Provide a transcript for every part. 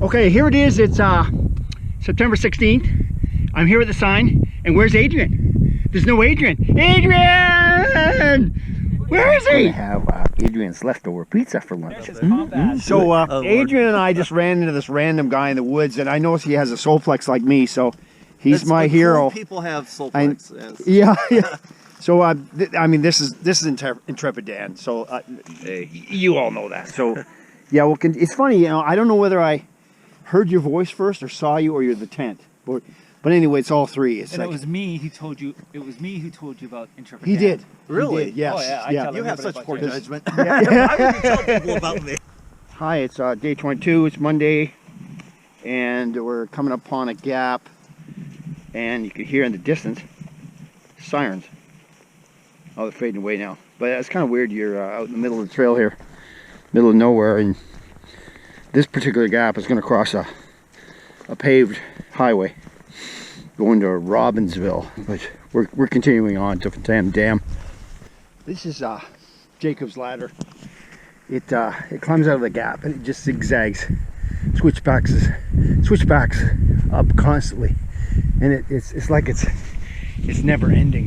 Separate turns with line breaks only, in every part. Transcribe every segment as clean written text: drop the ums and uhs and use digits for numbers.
Okay, here it is. It's September 16th. I'm here with the sign. And where's Adrian? There's no Adrian. Adrian! Where is he?
I have Adrian's leftover pizza for lunch.
So Adrian and I just ran into this random guy in the woods, and I noticed he has a Solflex like me, so he's my hero.
Cool people have Solflex.
Yes. Yeah. So I mean, this is Intrepid Dan. So you all know that. So yeah, well, it's funny, you know. I don't know whether I heard your voice first or saw you or you're the tent. But anyway, it's all three. It's
and
like,
it was me who told you. It was me who told you about Intrepid.
He did.
Really?
He did, yes.
Oh yeah.
Yeah.
You have such poor judgment.
Yeah.
I wouldn't tell people about me.
Hi, it's day 22. It's Monday, and we're coming upon a gap, and you can hear in the distance sirens. Oh, they're fading away now. But it's kind of weird. You're out in the middle of the trail here, middle of nowhere, and this particular gap is going to cross a paved highway going to Robbinsville, but we're continuing on to Fontana Dam. This is Jacob's ladder. It climbs out of the gap and it just zigzags, switchbacks up constantly, and it's like it's never ending.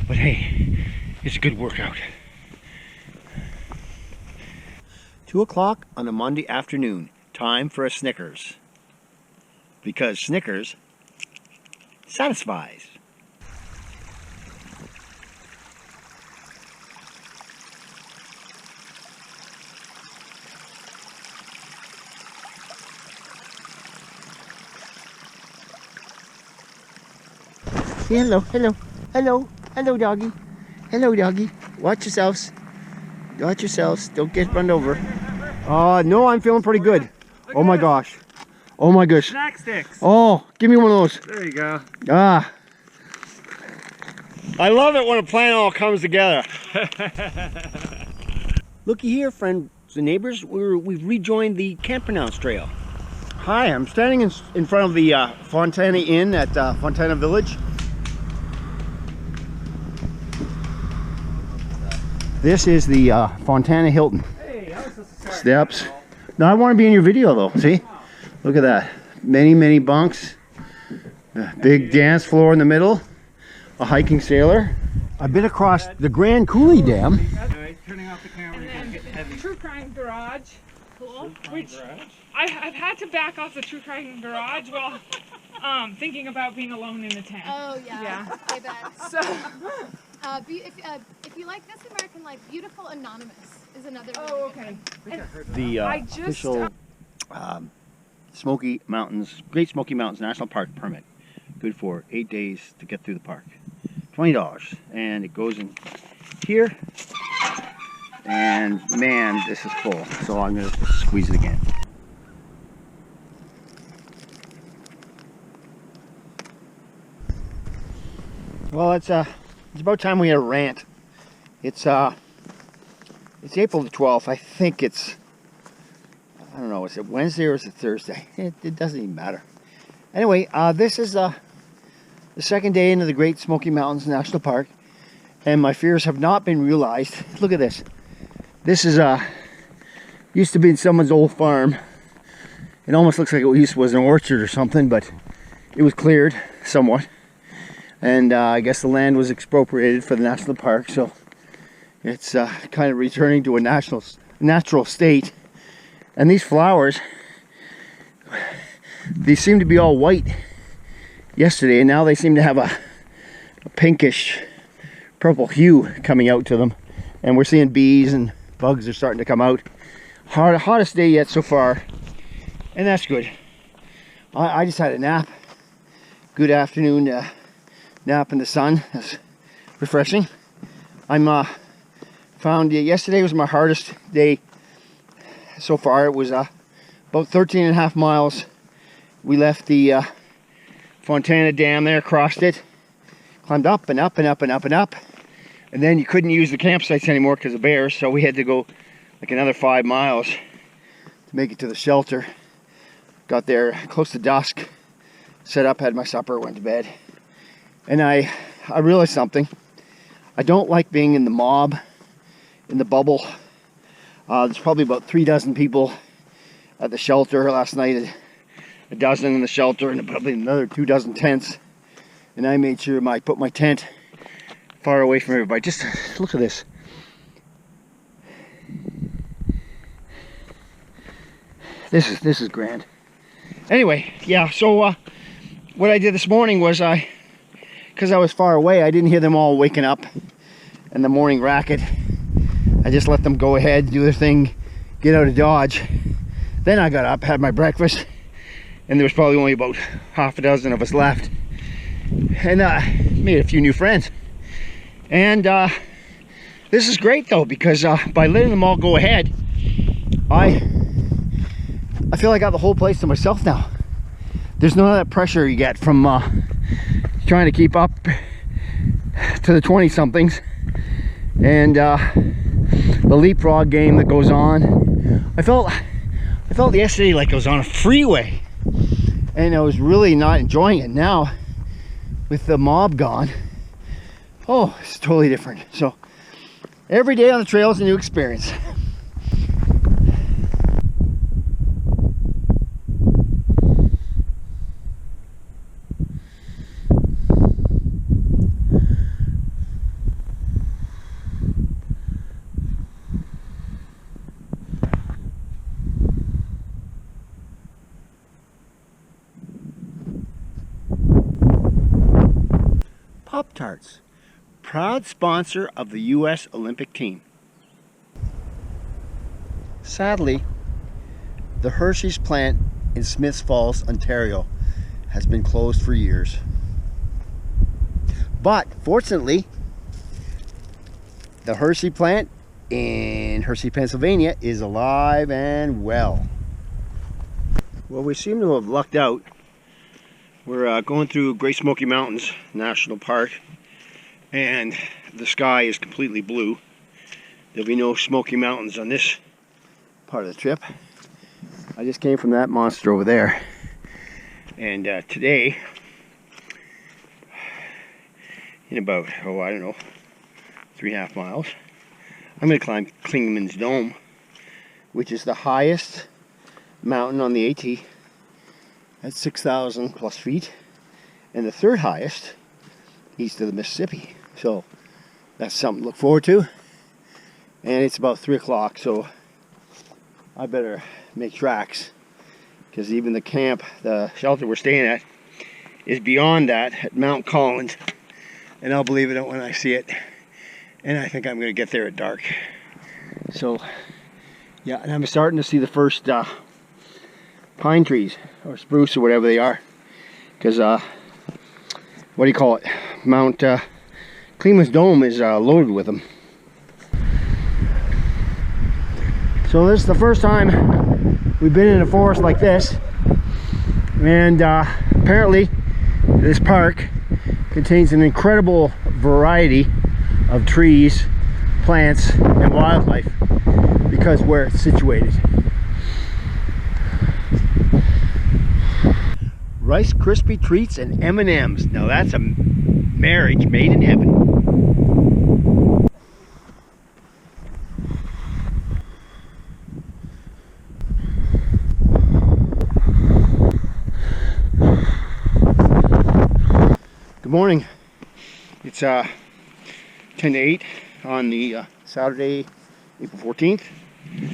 But hey, it's a good workout. 2 o'clock on a Monday afternoon. Time for a Snickers. Because Snickers satisfies. Hello, hello, hello, hello, doggy. Hello, doggy. Watch yourselves. Watch yourselves. Don't get run over. No, I'm feeling pretty good. Oh my gosh. Oh my gosh.
Snack sticks.
Oh, give me one of those.
There you go.
Ah. I love it when a plan all comes together. Looky here, friends and neighbors. We've rejoined the Can't Pronounce Trail. Hi, I'm standing in front of the Fontana Inn at Fontana Village. This is the Fontana Hilton.
Hey, I was supposed to start.
Steps. No, I want to be in your video though. See? Look at that. Many bunks. A big dance floor in the middle. A hiking sailor. I've been across the Grand Coulee Dam.
Anyway, turning off the camera.
And then True Crime Garage. Cool. Which
Garage.
I've had to back off the True Crime Garage while thinking about being alone in the tent.
Oh yeah,
Yeah.
I bet.
So.
If you like This American Life, Beautiful Anonymous is another.
Oh, okay.
The
I just,
official Smoky Mountains, Great Smoky Mountains National Park permit. Good for 8 days to get through the park. $20, and it goes in here. And man, this is full, so I'm gonna squeeze it again. Well, it's about time we had a rant. It's April the 12th. I think it's, I don't know, is it Wednesday or is it Thursday? It doesn't even matter. Anyway, this is the second day into the Great Smoky Mountains National Park, and my fears have not been realized. Look at this. This is used to be in someone's old farm. It almost looks like it was an orchard or something, but it was cleared somewhat. And I guess the land was expropriated for the national park, so it's kind of returning to a natural state. And these flowers, they seem to be all white yesterday, and now they seem to have a pinkish purple hue coming out to them. And we're seeing bees and bugs are starting to come out. Hottest day yet so far, and that's good. I just had a nap. Good afternoon nap in the sun. That's refreshing. I'm found yesterday was my hardest day so far. It was about 13.5 miles. We left the Fontana Dam there, crossed it, climbed up and up and up and up and up, and then you couldn't use the campsites anymore because of bears, so we had to go like another 5 miles to make it to the shelter. Got there close to dusk, set up, had my supper, went to bed. And I realized something. I don't like being in the mob, in the bubble. There's probably about 3 dozen people at the shelter last night, a dozen in the shelter and probably another 2 dozen tents. And I made sure I put my tent far away from everybody. Just look at this. This is grand. Anyway, yeah, so what I did this morning was because I was far away, I didn't hear them all waking up in the morning racket. I just let them go ahead, do their thing, get out of Dodge. Then I got up, had my breakfast, and there was probably only about half a dozen of us left. And made a few new friends. And this is great though, because by letting them all go ahead, I feel I got the whole place to myself now. There's none of that pressure you get from trying to keep up to the 20-somethings and the leapfrog game that goes on. I felt yesterday like I was on a freeway, and I was really not enjoying it. Now, with the mob gone, oh, it's totally different. So every day on the trail is a new experience. Pop-Tarts, proud sponsor of the U.S. Olympic team. Sadly, the Hershey's plant in Smiths Falls, Ontario has been closed for years. But fortunately, the Hershey plant in Hershey, Pennsylvania is alive and well. Well, we seem to have lucked out. We're going through Great Smoky Mountains National Park, and the sky is completely blue. There'll be no Smoky Mountains on this part of the trip. I just came from that monster over there, and today, in about, oh, I don't know, 3.5 miles, I'm going to climb Clingmans Dome, which is the highest mountain on the AT. At 6,000 plus feet, and the third highest east of the Mississippi. So that's something to look forward to. And it's about 3 o'clock, so I better make tracks, because even the camp, the shelter we're staying at, is beyond that at Mount Collins, and I'll believe it when I see it. And I think I'm going to get there at dark. So yeah, and I'm starting to see the first pine trees or spruce or whatever they are, because what do you call it, Mount Clingmans Dome is loaded with them. So this is the first time we've been in a forest like this, and apparently this park contains an incredible variety of trees, plants, and wildlife because where it's situated. Rice Krispie treats and M&Ms. Now that's a marriage made in heaven. Good morning. It's 10 to 8 on the Saturday, April 14th.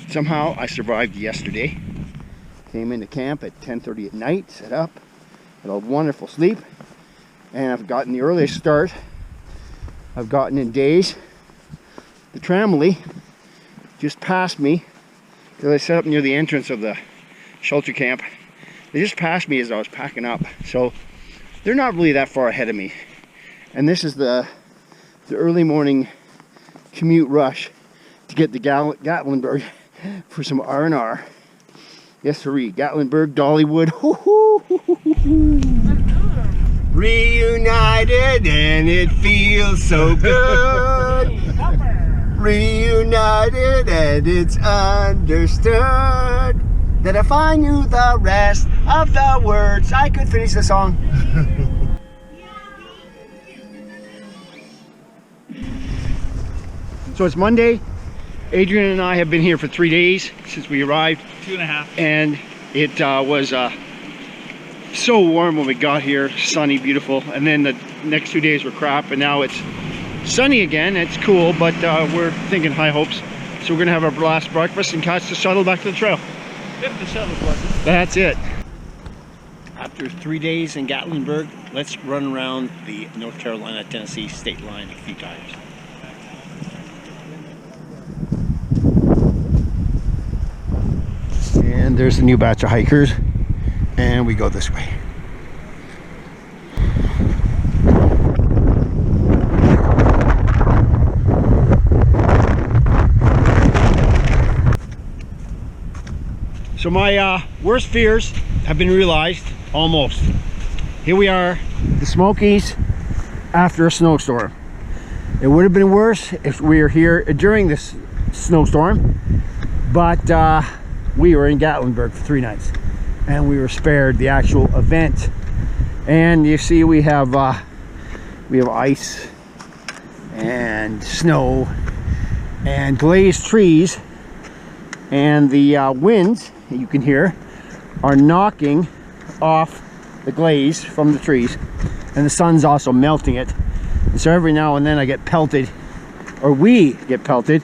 Somehow I survived yesterday. Came into camp at 10:30 at night, set up. Had a wonderful sleep, and I've gotten the earliest start I've gotten in days. The tramily just passed me, because I set up near the entrance of the shelter camp. They just passed me as I was packing up, so they're not really that far ahead of me. And this is the early morning commute rush to get to Gatlinburg for some R&R. Yes, sirree. Gatlinburg, Dollywood. Reunited, and it feels so good. Reunited, and it's understood that if I knew the rest of the words, I could finish the song. So it's Monday, Adrian and I have been here for 3 days since we arrived.
2.5.
And it was so warm when we got here, sunny, beautiful, and then the next 2 days were crap, and now it's sunny again. It's cool, but we're thinking high hopes, so we're gonna have our last breakfast and catch the shuttle back to the trail.
If the shuttle's working.
That's it. After 3 days in Gatlinburg, let's run around the North Carolina-Tennessee state line a few times. And there's a new batch of hikers, and we go this way. So my worst fears have been realized, almost. Here we are, the Smokies, after a snowstorm. It would have been worse if we were here during this snowstorm, but we were in Gatlinburg for 3 nights, and we were spared the actual event. And you see, we have ice and snow and glazed trees, and the winds you can hear are knocking off the glaze from the trees, and the sun's also melting it. And so every now and then I get pelted, or we get pelted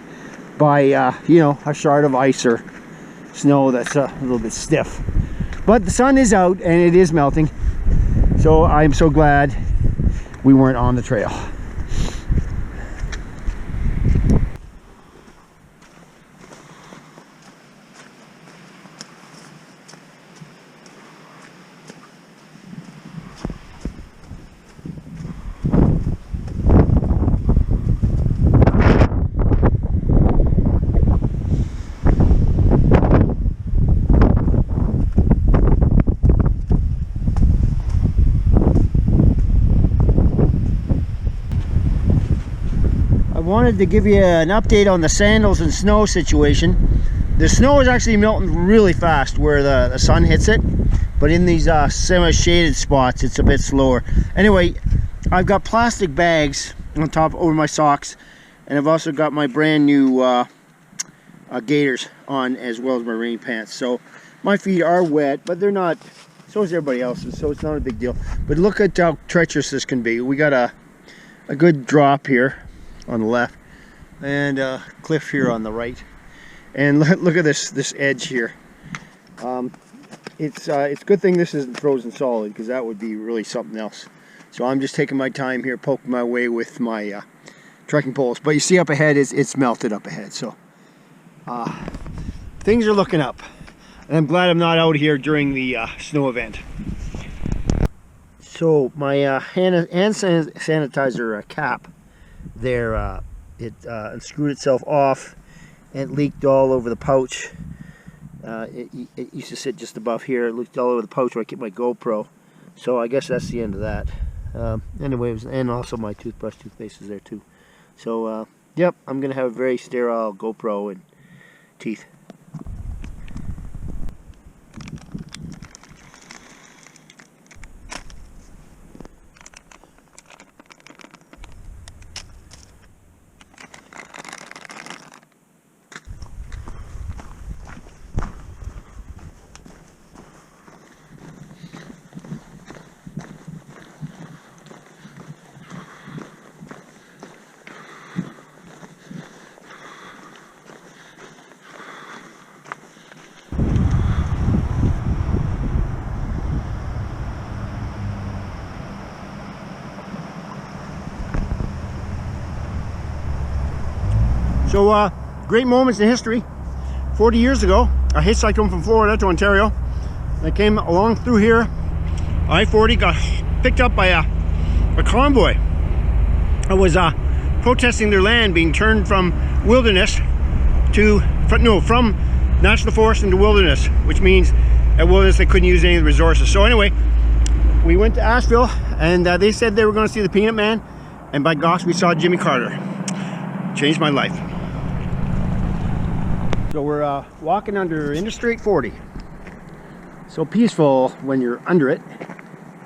by you know, a shard of ice or snow that's a little bit stiff. But the sun is out and it is melting, so I'm so glad we weren't on the trail. I wanted to give you an update on the sandals and snow situation. The snow is actually melting really fast where the sun hits it, but in these semi-shaded spots it's a bit slower. Anyway, I've got plastic bags on top over my socks, and I've also got my brand new gaiters on, as well as my rain pants. So my feet are wet, but they're not, so is everybody else's, so it's not a big deal. But look at how treacherous this can be. We got a good drop here on the left, and a cliff here on the right, and look at this edge here. It's a good thing this isn't frozen solid, because that would be really something else. So I'm just taking my time here, poking my way with my trekking poles. But you see up ahead, it's melted up ahead, so things are looking up, and I'm glad I'm not out here during the snow event. So my hand sanitizer cap there, it unscrewed itself off and leaked all over the pouch. It used to sit just above here. It leaked all over the pouch where I keep my GoPro. So I guess that's the end of that. Anyways, and also my toothpaste is there too. So yep, I'm gonna have a very sterile GoPro and teeth. So great moments in history. 40 years ago, I hitchhiked home from Florida to Ontario. I came along through here, I-40, got picked up by a convoy. I was protesting their land being turned from wilderness to, from national forest into wilderness, which means at wilderness they couldn't use any of the resources. So anyway, we went to Asheville, and they said they were going to see the Peanut Man, and by gosh, we saw Jimmy Carter. Changed my life. So we're walking under Interstate 40. So peaceful when you're under it.